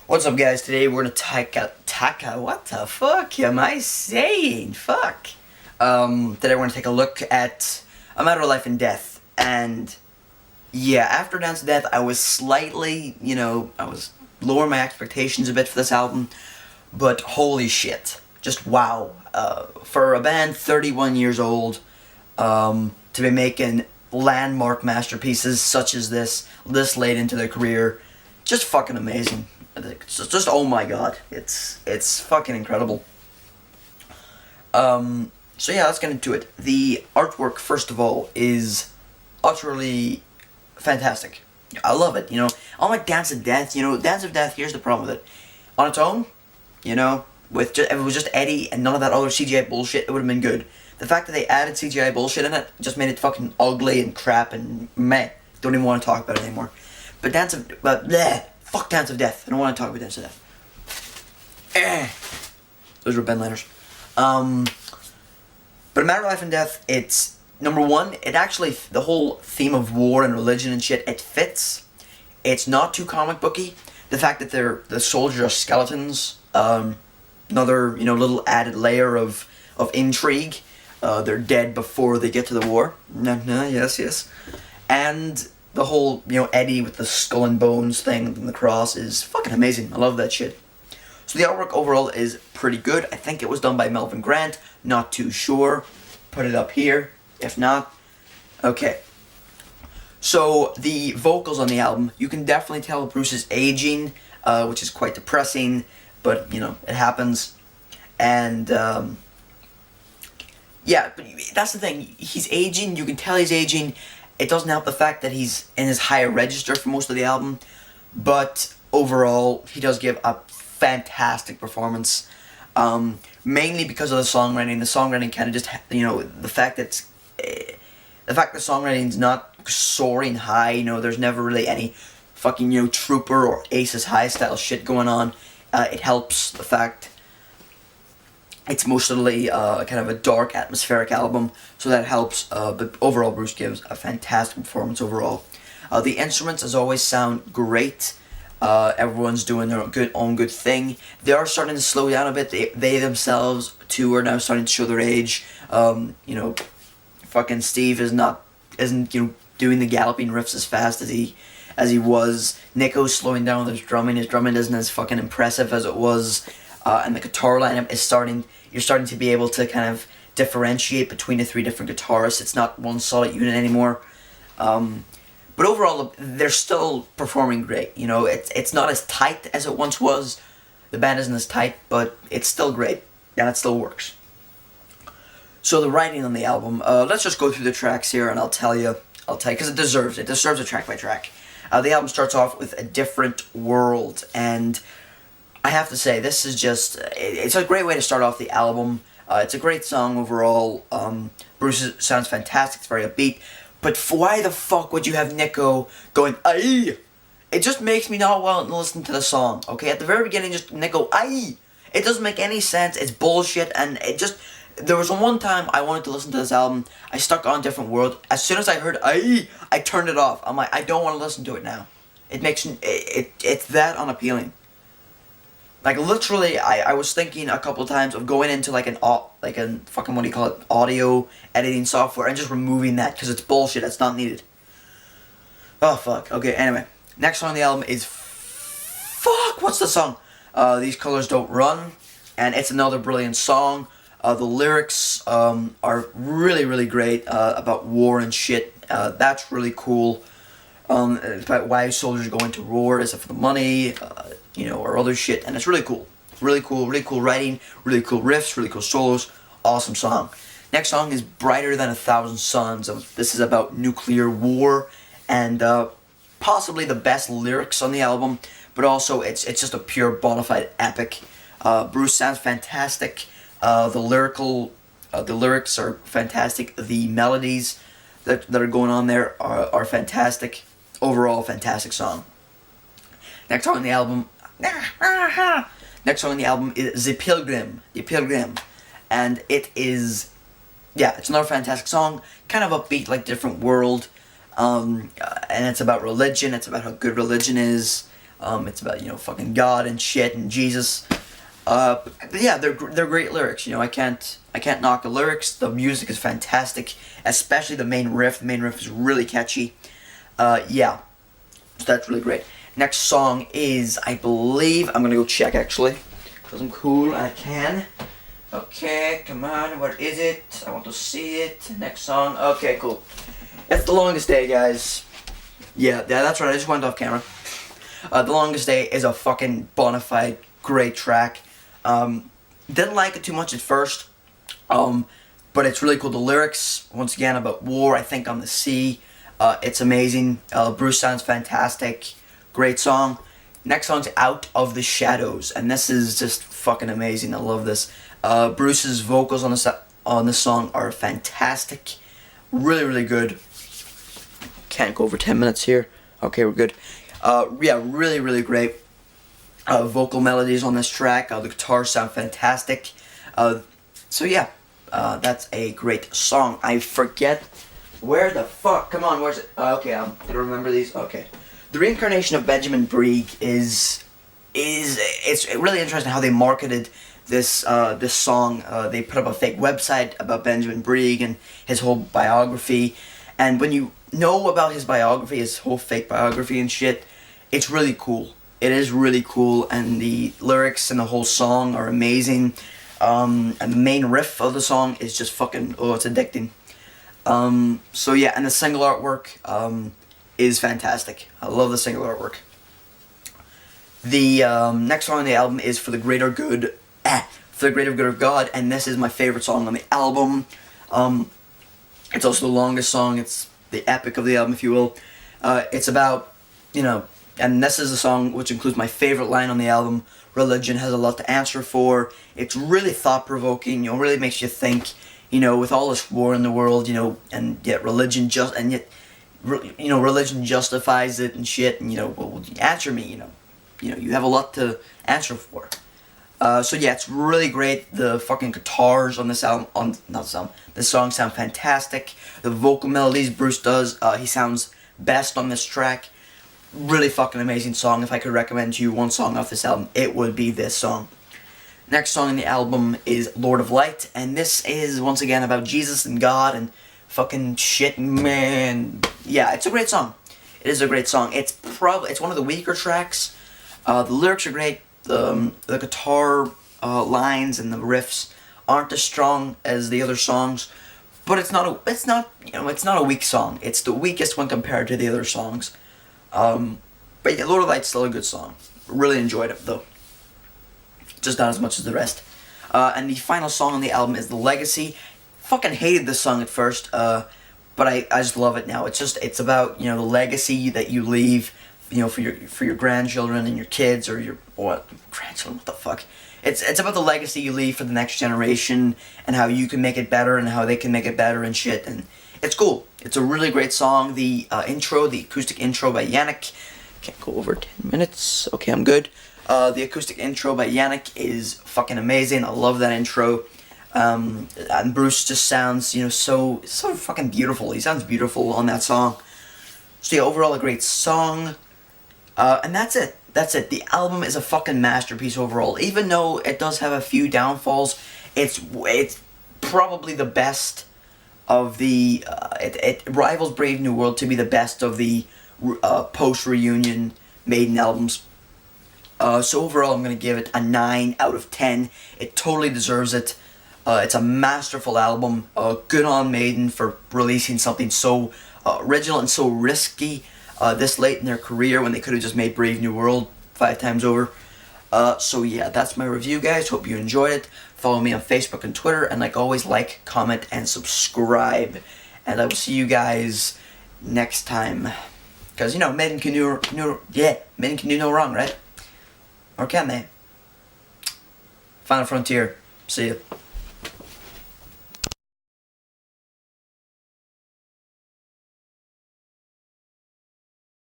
What's up, guys? Today we're gonna what the fuck am I saying? Fuck. Today we're gonna take a look at A Matter of Life and Death. And yeah, after Dance to Death, I was slightly, I was lowering my expectations a bit for this album. But holy shit. Just wow. For a band 31 years old, to be making landmark masterpieces such as this late into their career, just fucking amazing. It's just oh my god, it's fucking incredible. So yeah, let's get into it. The artwork, first of all, is utterly fantastic. I love it. Unlike Dance of Death, Dance of Death. Here's the problem with it. On its own, if it was just Eddie and none of that other CGI bullshit, it would have been good. The fact that they added CGI bullshit in it just made it fucking ugly and crap and meh. Don't even want to talk about it anymore. But fuck Dance of Death. I don't want to talk about Dance of Death. Those were Ben Liners. But A Matter of Life and Death, it's, number one, it actually, the whole theme of war and religion and shit, it fits. It's not too comic booky. The fact that the soldiers are skeletons, another, little added layer of intrigue. They're dead before they get to the war. Yes. And the whole, Eddie with the skull and bones thing and the cross is fucking amazing. I love that shit. So the artwork overall is pretty good. I think it was done by Melvin Grant. Not too sure. Put it up here. If not, okay. So the vocals on the album, you can definitely tell Bruce is aging, which is quite depressing, but, it happens. And, yeah, but that's the thing. He's aging. You can tell he's aging. It doesn't help the fact that he's in his higher register for most of the album, but overall, he does give a fantastic performance, mainly because of the songwriting. The songwriting kind of just, the fact that the songwriting's not soaring high, there's never really any fucking, Trooper or Aces High style shit going on. It helps the fact it's mostly kind of a dark, atmospheric album, so that helps. But overall, Bruce gives a fantastic performance overall. The instruments, as always, sound great. Everyone's doing their own good thing. They are starting to slow down a bit. They themselves, too, are now starting to show their age. Fucking Steve isn't doing the galloping riffs as fast as he was. Nico's slowing down with his drumming. His drumming isn't as fucking impressive as it was. And the guitar lineup is you're starting to be able to kind of differentiate between the three different guitarists. It's not one solid unit anymore. But overall, they're still performing great. It's not as tight as it once was. The band isn't as tight, but it's still great, and it still works. So the writing on the album, let's just go through the tracks here, and I'll tell you, because it deserves a track by track. The album starts off with A Different World, and I have to say, this is just, it's a great way to start off the album. It's a great song overall. Bruce sounds fantastic, it's very upbeat. But why the fuck would you have Nico going, aye? It just makes me not want to listen to the song, okay? At the very beginning, just Nico, aye! It doesn't make any sense, it's bullshit, and it just, there was one time I wanted to listen to this album, I stuck on Different World. As soon as I heard aye, I turned it off. I'm like, I don't want to listen to it now. It's that unappealing. Like, literally, I was thinking a couple times of going into, like, a fucking, what do you call it, audio editing software and just removing that, because it's bullshit, it's not needed. Oh, fuck. Okay, anyway. Next song on the album is, what's the song? These Colors Don't Run, and it's another brilliant song. The lyrics are really, really great, about war and shit. That's really cool. It's about why soldiers go into war. Is it for the money? Or other shit, and it's really cool. Really cool writing, really cool riffs, really cool solos, awesome song. Next song is Brighter Than a Thousand Suns. This is about nuclear war, and possibly the best lyrics on the album, but also it's just a pure bona fide epic. Bruce sounds fantastic, the lyrics are fantastic, the melodies that are going on there are fantastic. Overall, fantastic song. Next song on the album is The Pilgrim, and it is, it's another fantastic song, kind of upbeat like Different World, and it's about religion, it's about how good religion is, It's about, you know, fucking God and shit and Jesus. But yeah, they're great lyrics. You know, I can't knock the lyrics. The music is fantastic, especially the main riff. The main riff is really catchy. Yeah, so that's really great. Next song is, I believe, I'm gonna go check actually, because I'm cool and I can. Okay, come on, what is it? I want to see it. Next song. Okay, cool. It's The Longest Day, guys. Yeah, that's right. I just went off camera. The Longest Day is a fucking bona fide great track. Didn't like it too much at first, but it's really cool. The lyrics, once again, about war, I think on the sea. It's amazing. Bruce sounds fantastic. Great song. Next song's Out of the Shadows, and this is just fucking amazing. I love this. Bruce's vocals on this song are fantastic. Really, really good. Can't go over 10 minutes here. Okay, we're good. Yeah, really, really great. Vocal melodies on this track. The guitars sound fantastic. So yeah, that's a great song. I forget where the fuck. Come on, where's it? Okay, I'm gonna remember these. Okay, The Reincarnation of Benjamin Brieg is it's really interesting how they marketed this this song. They put up a fake website about Benjamin Brieg and his whole biography, and when you know about his biography, his whole fake biography and shit, it's really cool. It is really cool, and the lyrics and the whole song are amazing. And the main riff of the song is just fucking, oh, it's addicting. So yeah, and the single artwork is fantastic. I love the single artwork. The next song on the album is For the Greater Good, For the Greater Good of God, and this is my favorite song on the album. It's also the longest song. It's the epic of the album, if you will. It's about, you know, and this is a song which includes my favorite line on the album. Religion has a lot to answer for. It's really thought-provoking. You know, really makes you think. You know, with all this war in the world, you know, and yet religion religion justifies it and shit. And you know, well, answer me. You know, you have a lot to answer for. So yeah, it's really great. The fucking guitars on this album, this song sound fantastic. The vocal melodies Bruce does, he sounds best on this track. Really fucking amazing song. If I could recommend to you one song off this album, it would be this song. Next song in the album is Lord of Light, and this is once again about Jesus and God and fucking shit, man. Yeah, it's a great song. It is a great song. It's one of the weaker tracks. The lyrics are great. The guitar lines and the riffs aren't as strong as the other songs, but it's not a weak song. It's the weakest when compared to the other songs. But yeah, Lord of Light's still a good song. Really enjoyed it though. Just not as much as the rest. And the final song on the album is The Legacy. Fucking hated this song at first, but I just love it now. It's about, you know, the legacy that you leave, you know, for your grandchildren and your kids or your grandchildren. What the fuck? It's about the legacy you leave for the next generation and how you can make it better and how they can make it better and shit. And it's cool. It's a really great song. The acoustic intro by Yannick. Can't go over 10 minutes. Okay, I'm good. The acoustic intro by Yannick is fucking amazing. I love that intro. And Bruce just sounds, you know, so fucking beautiful. He sounds beautiful on that song. So yeah, overall a great song. And that's it. That's it. The album is a fucking masterpiece overall. Even though it does have a few downfalls, it's probably the best of the... it rivals Brave New World to be the best of the post-reunion Maiden albums. So overall, I'm going to give it a 9 out of 10. It totally deserves it. It's a masterful album. Good on Maiden for releasing something so original and so risky this late in their career when they could have just made Brave New World 5 times over. So yeah, that's my review, guys. Hope you enjoyed it. Follow me on Facebook and Twitter, and like always, like, comment, and subscribe. And I will see you guys next time. Because, you know, Maiden can do no wrong, right? Or can they? Final Frontier. See ya.